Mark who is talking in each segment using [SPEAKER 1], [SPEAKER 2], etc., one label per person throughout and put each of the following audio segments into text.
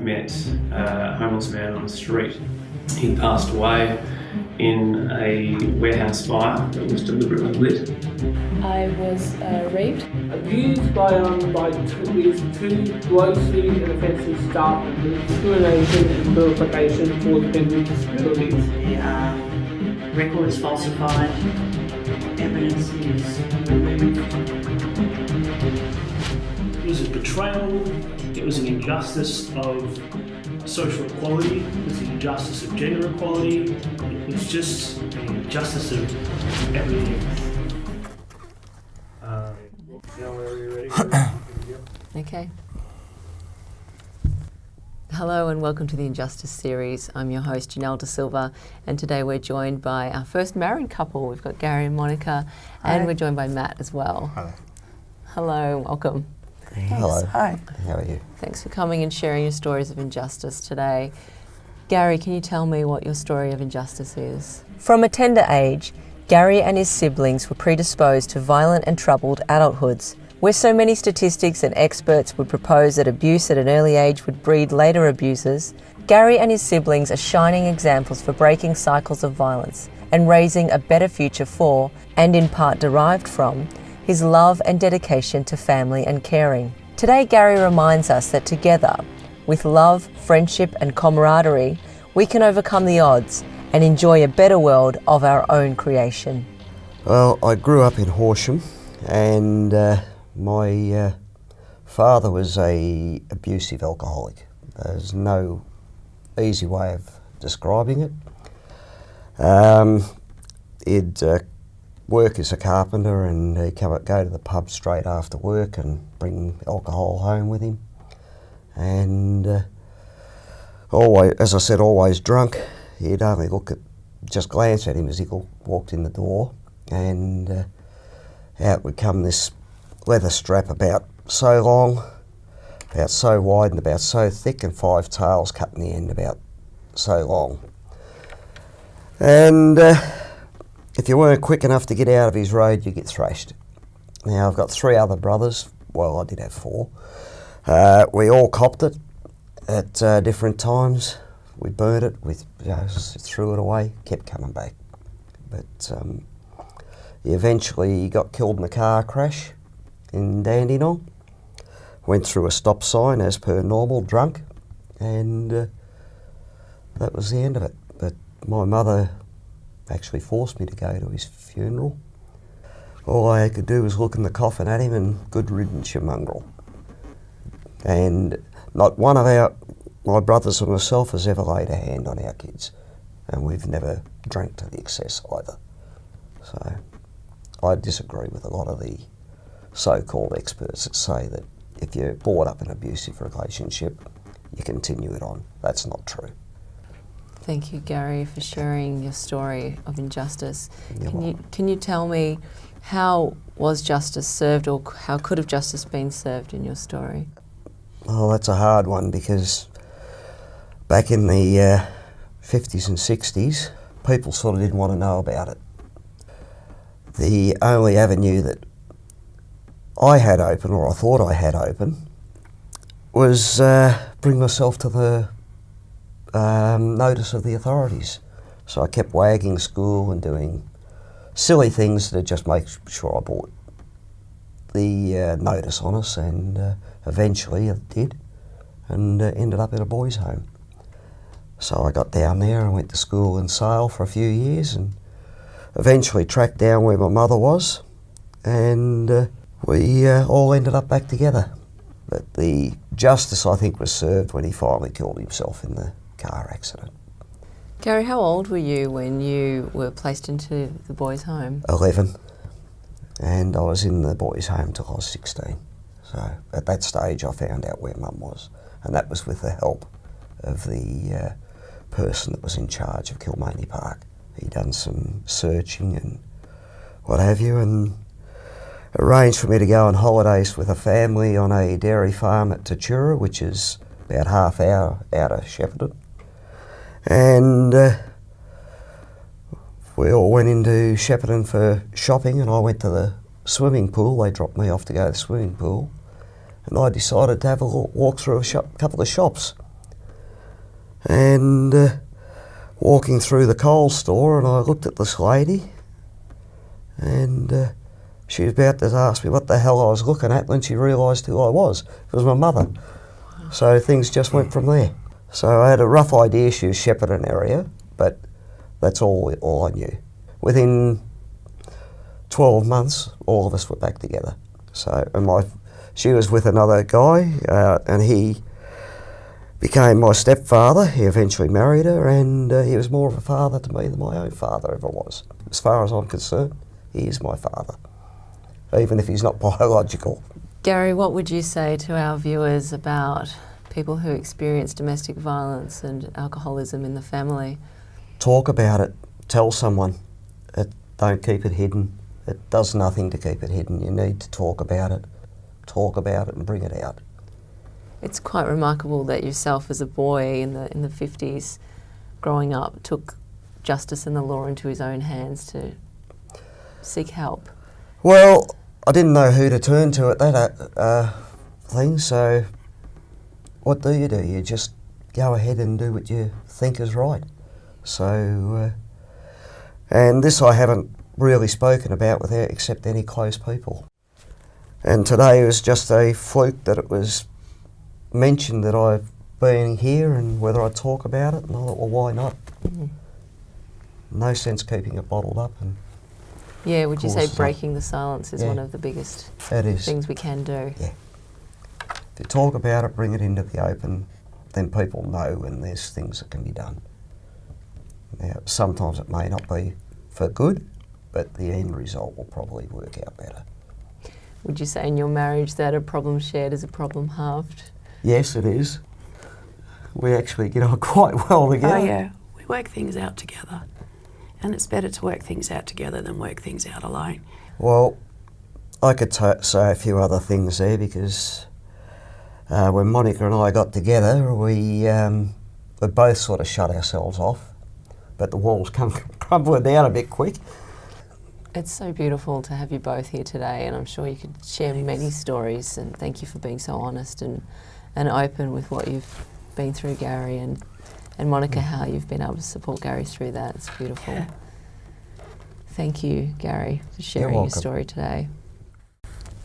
[SPEAKER 1] met a homeless man on the street. He passed away in a warehouse fire that was deliberately lit.
[SPEAKER 2] I was raped.
[SPEAKER 3] Abused by two grossly inoffensive staff members, discrimination and vilification towards people with disabilities.
[SPEAKER 4] The record is falsified, evidence is removed.
[SPEAKER 5] It was a betrayal, it was an injustice of social equality, it was an injustice of gender equality, it was just an injustice of everything.
[SPEAKER 2] Okay. Hello and welcome to the Injustice series. I'm your host Janelle De Silva, and today we're joined by our first married couple. We've got Gary and Monika, and we're joined by Matt as well.
[SPEAKER 6] Hello.
[SPEAKER 2] Hello, welcome.
[SPEAKER 6] Hello. Hi. How are you?
[SPEAKER 2] Thanks for coming and sharing your stories of injustice today. Gary, can you tell me what your story of injustice is?
[SPEAKER 7] From a tender age, Gary and his siblings were predisposed to violent and troubled adulthoods. Where so many statistics and experts would propose that abuse at an early age would breed later abusers, Gary and his siblings are shining examples for breaking cycles of violence and raising a better future for, and in part derived from, his love and dedication to family and caring. Today, Gary reminds us that together, with love, friendship and camaraderie, we can overcome the odds and enjoy a better world of our own creation.
[SPEAKER 6] Well, I grew up in Horsham, and my father was a abusive alcoholic. There's no easy way of describing it. He'd work as a carpenter, and he'd go to the pub straight after work and bring alcohol home with him. And always, as I said, always drunk. He'd only just glance at him as he walked in the door, and out would come this leather strap about so long, about so wide and about so thick, and 5 tails cut in the end about so long. And if you weren't quick enough to get out of his road, you get thrashed. Now, I've got 3 other brothers. Well, I did have 4. We all copped it at different times. We burnt it, we threw it away, kept coming back. But he eventually got killed in a car crash in Dandenong. Went through a stop sign as per normal, drunk, and that was the end of it. But my mother actually forced me to go to his funeral. All I could do was look in the coffin at him and good riddance, you mongrel. And not one of my brothers or myself has ever laid a hand on our kids, and we've never drank to the excess either. So I disagree with a lot of the so-called experts that say that if you're brought up in an abusive relationship, you continue it on. That's not true.
[SPEAKER 2] Thank you, Gary, for sharing your story of injustice.
[SPEAKER 6] You're
[SPEAKER 2] Can you tell me how was justice served, or how could have justice been served in your story?
[SPEAKER 6] Oh, that's a hard one, because back in the 50s and 60s, people sort of didn't want to know about it. The only avenue that I had open, or I thought I had open, was bring myself to the notice of the authorities. So I kept wagging school and doing silly things to just make sure I brought the notice on us, and eventually it did, and ended up in a boys' home. So I got down there and went to school in Sale for a few years, and eventually tracked down where my mother was, and we all ended up back together. But the justice, I think, was served when he finally killed himself in the car accident.
[SPEAKER 2] Gary, how old were you when you were placed into the boys' home?
[SPEAKER 6] 11, and I was in the boys' home till I was 16. So at that stage I found out where Mum was, and that was with the help of the person that was in charge of Kilmany Park. He done some searching and what have you, and arranged for me to go on holidays with a family on a dairy farm at Tatura, which is about half hour out of Shepparton. And we all went into Shepparton for shopping, and I went to the swimming pool. They dropped me off to go to the swimming pool, and I decided to have a walk through a couple of shops. And walking through the Coles store, and I looked at this lady, and she was about to ask me what the hell I was looking at when she realised who I was. It was my mother. So things just went from there. So I had a rough idea she was Shepparton area, but that's all I knew. Within 12 months, all of us were back together. So, and she was with another guy, and he became my stepfather. He eventually married her, and he was more of a father to me than my own father ever was. As far as I'm concerned, he is my father, even if he's not biological.
[SPEAKER 2] Gary, what would you say to our viewers about people who experience domestic violence and alcoholism in the family?
[SPEAKER 6] Talk about it. Tell someone. Don't keep it hidden. It does nothing to keep it hidden. You need to talk about it. Talk about it and bring it out.
[SPEAKER 2] It's quite remarkable that yourself as a boy in the 50s, growing up, took justice and the law into his own hands to seek help.
[SPEAKER 6] Well, I didn't know who to turn to at that thing, so what do? You just go ahead and do what you think is right. So, and this I haven't really spoken about without except any close people. And today was just a fluke that it was mentioned that I've been here and whether I talk about it, and I thought, well, why not? No sense keeping it bottled up. And
[SPEAKER 2] yeah, would you say breaking the silence is one of the biggest things we can do?
[SPEAKER 6] Yeah. If you talk about it, bring it into the open, then people know when there's things that can be done. Now, sometimes it may not be for good, but the end result will probably work out better.
[SPEAKER 2] Would you say in your marriage that a problem shared is a problem halved?
[SPEAKER 6] Yes, it is. We actually get on quite well together.
[SPEAKER 8] Oh yeah, we work things out together. And it's better to work things out together than work things out alone.
[SPEAKER 6] Well, I could say a few other things there because when Monika and I got together, we both sort of shut ourselves off, but the walls come crumbling down a bit quick.
[SPEAKER 2] It's so beautiful to have you both here today, and I'm sure you could share many stories, and thank you for being so honest and open with what you've been through, Gary, and Monika, how you've been able to support Gary through that. It's beautiful. Yeah. Thank you, Gary, for sharing your story today.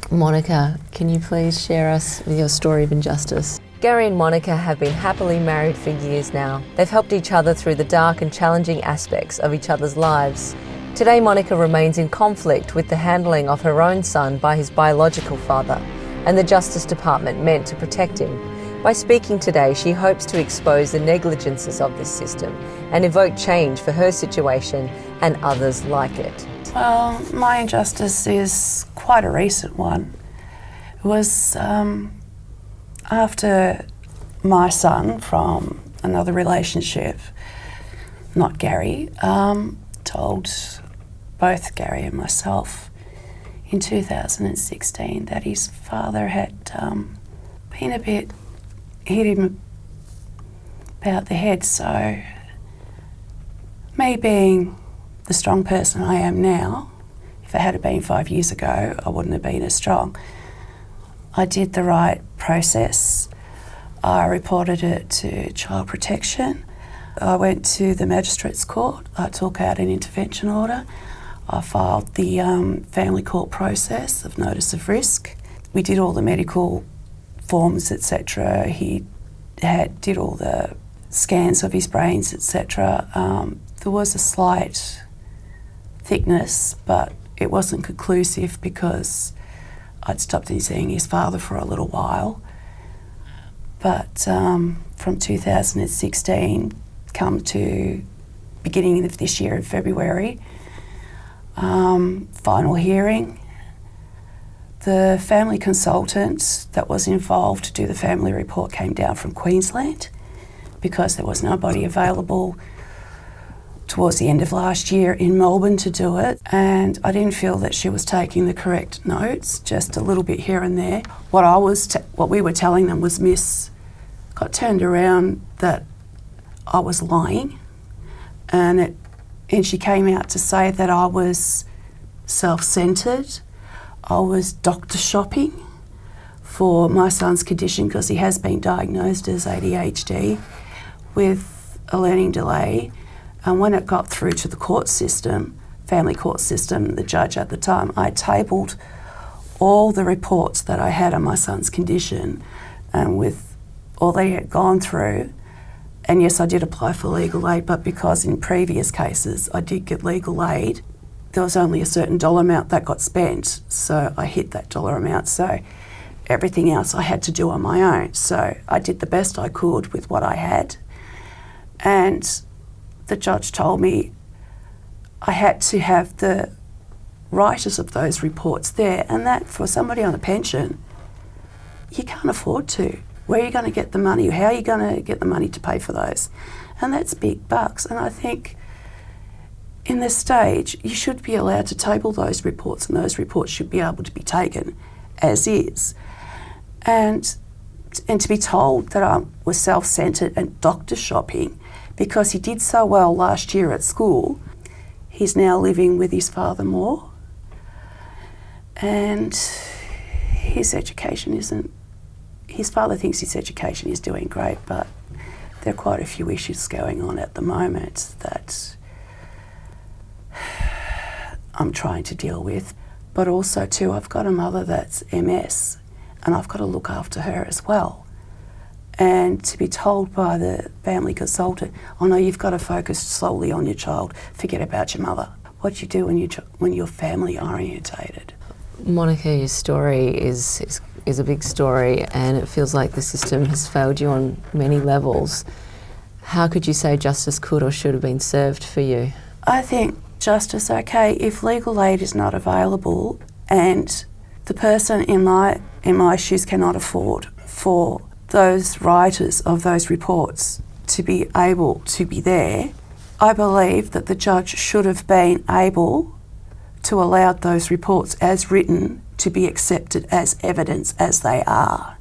[SPEAKER 2] Monika, can you please share us with your story of injustice?
[SPEAKER 7] Gary and Monika have been happily married for years now. They've helped each other through the dark and challenging aspects of each other's lives. Today, Monika remains in conflict with the handling of her own son by his biological father, and the Justice Department meant to protect him. By speaking today, she hopes to expose the negligences of this system and evoke change for her situation and others like it.
[SPEAKER 8] Well, my injustice is quite a recent one. It was after my son from another relationship, not Gary, told both Gary and myself in 2016 that his father had been a bit hit him about the head. So me being the strong person I am now, if it had been 5 years ago, I wouldn't have been as strong. I did the right process. I reported it to Child Protection. I went to the Magistrates Court. I took out an intervention order. I filed the family court process of notice of risk. We did all the medical forms, etc. He did all the scans of his brains, etc. There was a slight thickness, but it wasn't conclusive because I'd stopped seeing his father for a little while. But from 2016, come to beginning of this year in February, final hearing. The family consultant that was involved to do the family report came down from Queensland because there was nobody available towards the end of last year in Melbourne to do it, and I didn't feel that she was taking the correct notes, just a little bit here and there. What we were telling them was got turned around that I was lying, and she came out to say that I was self-centred. I was doctor shopping for my son's condition because he has been diagnosed as ADHD. with a learning delay, and when it got through to the court system, family court system, the judge at the time, I tabled all the reports that I had on my son's condition and with all they had gone through. And yes, I did apply for legal aid, but because in previous cases I did get legal aid, there was only a certain dollar amount that got spent. So I hit that dollar amount. So everything else I had to do on my own. So I did the best I could with what I had. And the judge told me I had to have the writers of those reports there, and that for somebody on a pension, you can't afford to. Where are you going to get the money? How are you going to get the money to pay for those? And that's big bucks. And I think in this stage, you should be allowed to table those reports, and those reports should be able to be taken as is. And to be told that I was self-centred and doctor shopping because he did so well last year at school. He's now living with his father more, and his education isn't, his father thinks his education is doing great, but there are quite a few issues going on at the moment that I'm trying to deal with. But also too, I've got a mother that's MS, and I've got to look after her as well. And to be told by the family consultant, oh no, you've got to focus solely on your child, forget about your mother. What do you do when you're family orientated?
[SPEAKER 2] Monika, your story is a big story, and it feels like the system has failed you on many levels. How could you say justice could or should have been served for you?
[SPEAKER 8] I think justice, okay, if legal aid is not available and the person in my shoes cannot afford for those writers of those reports to be able to be there, I believe that the judge should have been able to allow those reports as written to be accepted as evidence as they are.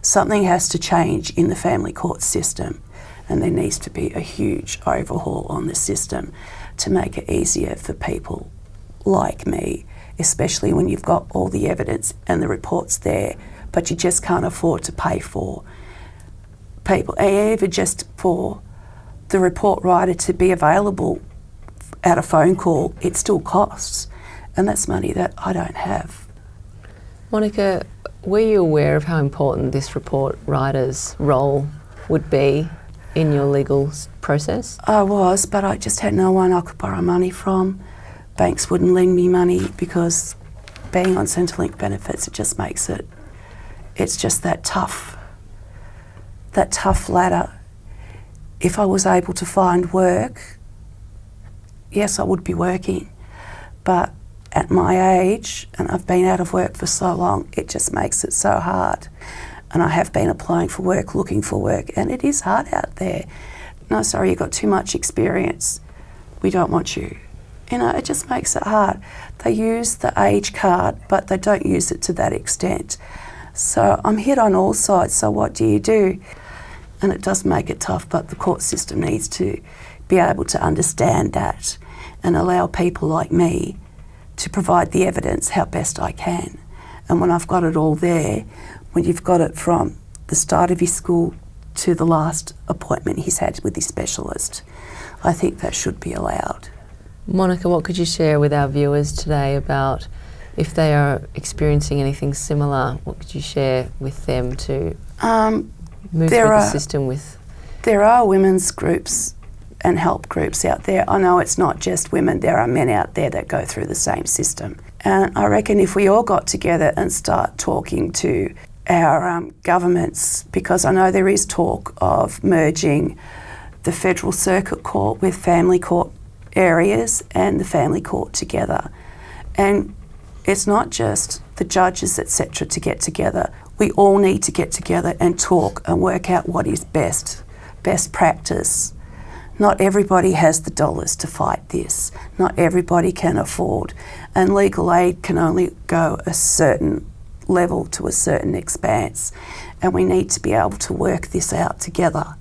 [SPEAKER 8] Something has to change in the family court system, and there needs to be a huge overhaul on the system to make it easier for people like me, especially when you've got all the evidence and the reports there, but you just can't afford to pay for people, even just for the report writer to be available at a phone call. It still costs, and that's money that I don't have.
[SPEAKER 2] Monika, were you aware of how important this report writer's role would be in your legal process? I
[SPEAKER 8] was, but I just had no one I could borrow money from. Banks wouldn't lend me money because being on Centrelink benefits, it just makes it, it's just that tough ladder. If I was able to find work, yes, I would be working. But at my age, and I've been out of work for so long, it just makes it so hard. And I have been applying for work, looking for work, and it is hard out there. No, sorry, you've got too much experience. We don't want you. You know, it just makes it hard. They use the age card, but they don't use it to that extent. So I'm hit on all sides, so what do you do? And it does make it tough, but the court system needs to be able to understand that and allow people like me to provide the evidence how best I can. And when I've got it all there, when you've got it from the start of his school to the last appointment he's had with his specialist, I think that should be allowed.
[SPEAKER 2] Monika, what could you share with our viewers today about if they are experiencing anything similar? What could you share with them to move through the system with?
[SPEAKER 8] There are women's groups and help groups out there. I know it's not just women, there are men out there that go through the same system. And I reckon if we all got together and start talking to our governments, because I know there is talk of merging the Federal Circuit Court with family court areas and the family court together. And it's not just the judges, etc., to get together. We all need to get together and talk and work out what is best practice. Not everybody has the dollars to fight this. Not everybody can afford. And legal aid can only go a certain level to a certain expanse. And we need to be able to work this out together.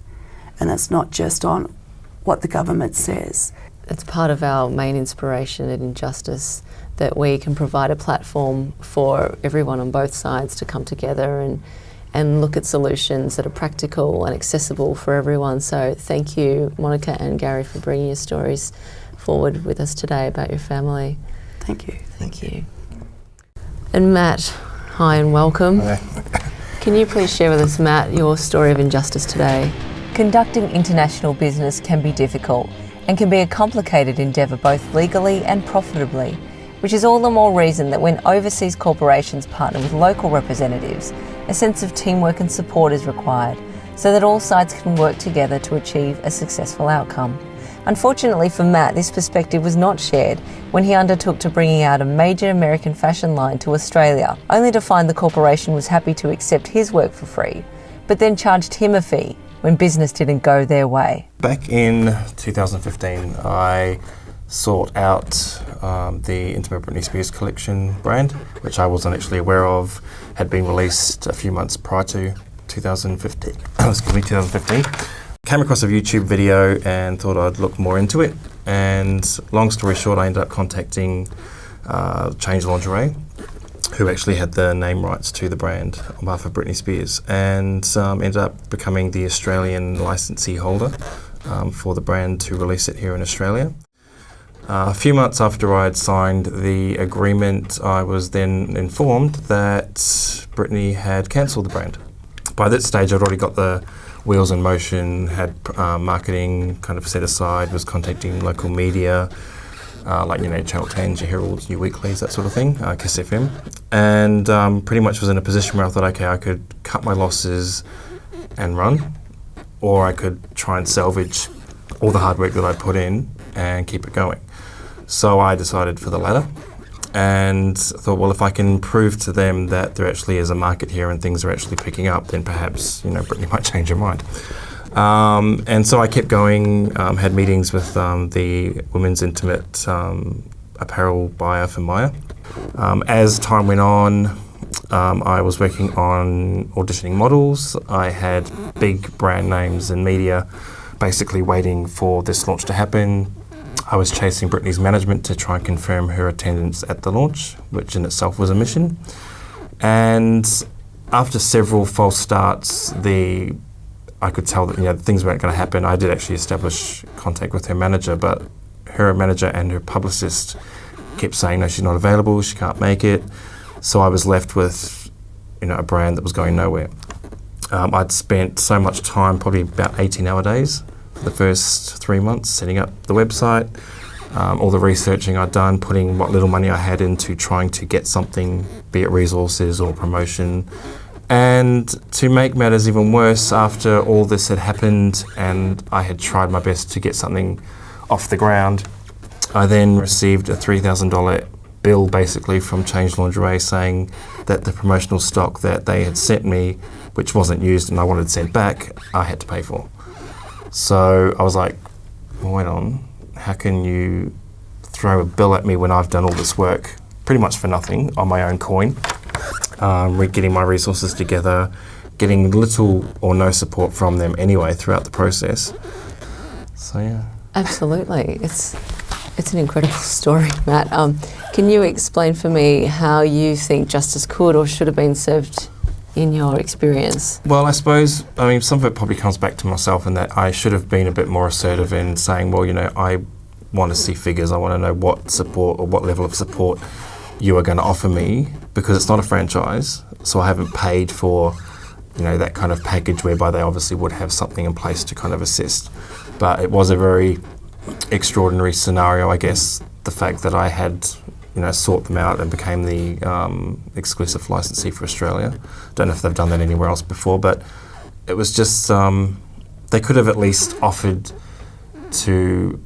[SPEAKER 8] And it's not just on what the government says.
[SPEAKER 2] It's part of our main inspiration at Injustice that we can provide a platform for everyone on both sides to come together and look at solutions that are practical and accessible for everyone. So thank you, Monika and Gary, for bringing your stories forward with us today about your family.
[SPEAKER 8] Thank you.
[SPEAKER 2] Thank you. And Matt, hi and welcome.
[SPEAKER 9] Hi.
[SPEAKER 2] Can you please share with us, Matt, your story of injustice today?
[SPEAKER 7] Conducting international business can be difficult and can be a complicated endeavour both legally and profitably, which is all the more reason that when overseas corporations partner with local representatives, a sense of teamwork and support is required so that all sides can work together to achieve a successful outcome. Unfortunately for Matt, this perspective was not shared when he undertook to bringing out a major American fashion line to Australia, only to find the corporation was happy to accept his work for free, but then charged him a fee when business didn't go their way.
[SPEAKER 9] Back in 2015, I sought out the Intimate Britney Spears collection brand, which I wasn't actually aware of, had been released a few months prior to 2015. Excuse me, 2015. Came across a YouTube video and thought I'd look more into it. And long story short, I ended up contacting Change Lingerie, who actually had the name rights to the brand on behalf of Britney Spears, and ended up becoming the Australian licensee holder for the brand to release it here in Australia. A few months after I had signed the agreement, I was then informed that Britney had cancelled the brand. By that stage, I'd already got the wheels in motion, had marketing kind of set aside, was contacting local media, like, Channel 10s, your Heralds, your Weeklies, that sort of thing, Kiss FM. And pretty much was in a position where I thought, okay, I could cut my losses and run, or I could try and salvage all the hard work that I'd put in and keep it going. So I decided for the latter and thought, well, if I can prove to them that there actually is a market here and things are actually picking up, then perhaps, Britney might change her mind. And so I kept going, had meetings with the women's intimate apparel buyer for Maya. As time went on, I was working on auditioning models. I had big brand names in media basically waiting for this launch to happen. I was chasing Britney's management to try and confirm her attendance at the launch, which in itself was a mission. And after several false starts, I could tell that things weren't going to happen. I did actually establish contact with her manager, but her manager and her publicist kept saying, no, she's not available, she can't make it. So I was left with a brand that was going nowhere. I'd spent so much time, probably about 18-hour days, for the first 3 months, setting up the website, all the researching I'd done, putting what little money I had into trying to get something, be it resources or promotion. And to make matters even worse, after all this had happened and I had tried my best to get something off the ground, I then received a $3,000 bill basically from Change Lingerie saying that the promotional stock that they had sent me, which wasn't used and I wanted sent back, I had to pay for. So I was like, well, wait on, how can you throw a bill at me when I've done all this work pretty much for nothing on my own coin, getting my resources together, getting little or no support from them anyway throughout the process. So yeah.
[SPEAKER 2] Absolutely. It's an incredible story, Matt. Can you explain for me how you think justice could or should have been served in your experience?
[SPEAKER 9] Well, I suppose, some of it probably comes back to myself in that I should have been a bit more assertive in saying, well, I want to see figures. I want to know what support or what level of support you are going to offer me, because it's not a franchise, so I haven't paid for, that kind of package whereby they obviously would have something in place to kind of assist. But it was a very extraordinary scenario, I guess, the fact that I had sought them out and became the exclusive licensee for Australia. Don't know if they've done that anywhere else before, but it was just, they could have at least offered to,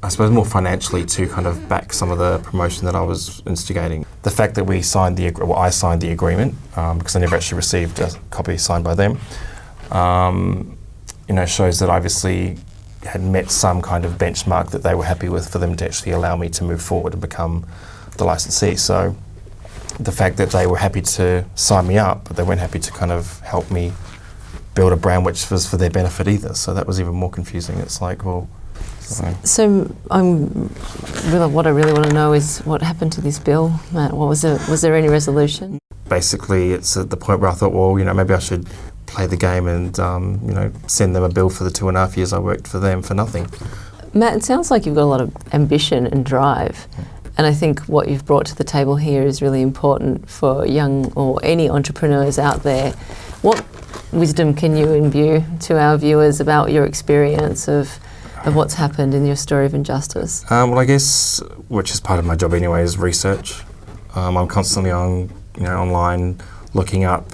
[SPEAKER 9] I suppose, more financially to kind of back some of the promotion that I was instigating. The fact that I signed the agreement, because I never actually received a copy signed by them, shows that I obviously had met some kind of benchmark that they were happy with for them to actually allow me to move forward and become the licensee. So the fact that they were happy to sign me up, but they weren't happy to kind of help me build a brand which was for their benefit either. So that was even more confusing. It's like, well...
[SPEAKER 2] So what I really want to know is what happened to this bill, Matt? Was there any resolution?
[SPEAKER 9] basically it's at the point where I thought, well, maybe I should play the game and send them a bill for the 2.5 years I worked for them for nothing.
[SPEAKER 2] Matt, it sounds like you've got a lot of ambition and drive. And I think what you've brought to the table here is really important for young or any entrepreneurs out there. What wisdom can you imbue to our viewers about your experience of what's happened in your story of injustice?
[SPEAKER 9] Well, I guess, which is part of my job anyway, is research. I'm constantly on, online looking up,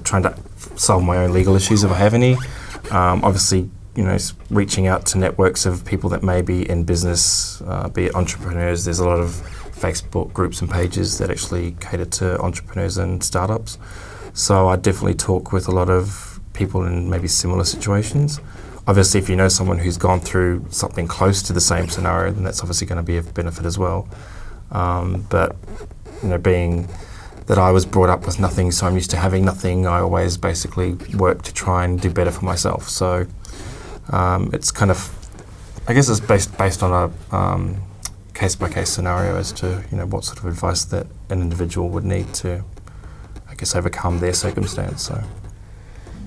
[SPEAKER 9] trying to solve my own legal issues if I have any. Obviously, reaching out to networks of people that may be in business, be it entrepreneurs. There's a lot of Facebook groups and pages that actually cater to entrepreneurs and startups. So I definitely talk with a lot of people in maybe similar situations. Obviously, if you know someone who's gone through something close to the same scenario, then that's obviously going to be of benefit as well. But being that I was brought up with nothing, so I'm used to having nothing, I always basically work to try and do better for myself. So it's kind of, I guess it's based on a case-by-case scenario as to what sort of advice that an individual would need to, I guess, overcome their circumstance. So.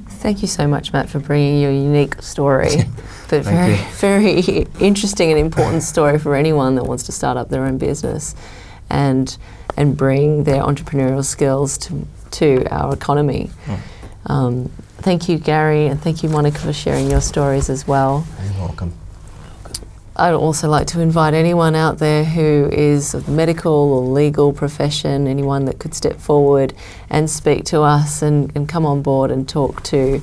[SPEAKER 2] Thank you so much, Matt, for bringing your unique story, but very interesting and important story for anyone that wants to start up their own business and bring their entrepreneurial skills to our economy. Thank you, Gary, and thank you, Monika, for sharing your stories as well.
[SPEAKER 6] You're welcome.
[SPEAKER 2] I'd also like to invite anyone out there who is of the medical or legal profession, anyone that could step forward and speak to us and come on board and talk to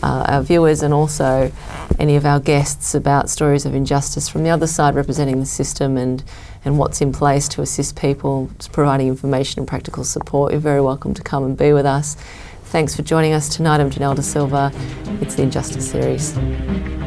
[SPEAKER 2] our viewers and also any of our guests about stories of injustice from the other side representing the system and what's in place to assist people, providing information and practical support. You're very welcome to come and be with us. Thanks for joining us tonight. I'm Janelle De Silva. It's the Injustice Series.